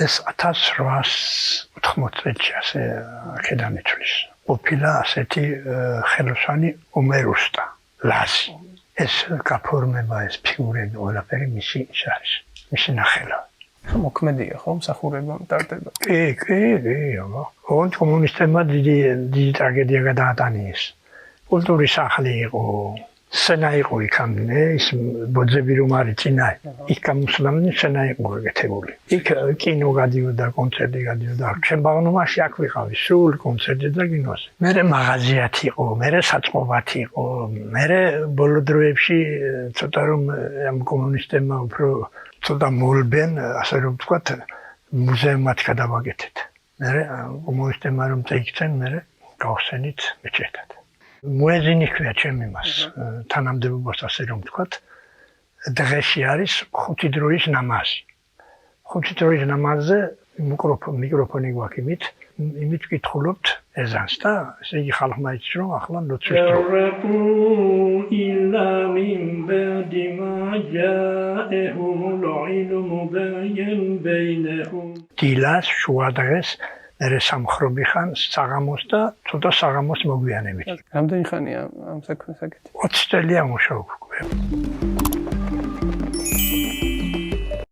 ეს 1880 წელს ასე აქედან ითვლის. ყოფილა ასეთი ხელოსანი ომერუსტა, ლაზი. ეს გაფორმება, ეს ფიგურები ყველაფერი მისი არის, მისი ნახელავი. მოქმედია ხო მსახურება მტარდება? კი, აბა. ოღონდ კომუნისტებმა დიდი ტრაგედია გადაატანეს. კულტურის სახლი იყო, სცენა იყო იქამდე, ის ბოძები რომ არის წინა, იქ გამოსვლამდე სცენა იყო გაკეთებული. იქ კინო გადიოდა, კონცერტი გადიოდა. ჩემ ბაღნობაში აქ ვიყავი, სულ კონცერტი და კინოზე. მერე მაღაზიათ იყო, მერე საწყობათ იყო, მერე ბოლო დროებში ცოტა რომ ამ კომუნისტებმა უფრო ცოტა მოლბენ, ასე რომ ვთქვათ, მუზეუმად გადავაკეთეთ. მერე კომუნისტებმა რომ წაიქცენ, მერე გავხსენით მეჩეთად. მოეძინი ქვია ჩემ იმას, თანამდებობას ასე რომ ვთქვათ, დღეში არის 5 დროის ნამაზი. 5 დროის ნამაზზე მიკროფონი გვაქვს იმით ვკითხულობთ ეზანს და ესე იგი ხალხმა იცის რომ ახლა ლოცვის დრო. დილას, შუადღეს მერე სამხრობი ხან საღამოს და ცოტა საღამოს მოგვიანებით. რამდენი ხანია ამ საქმეს აკეთებ? 20 წელია მუშაობ.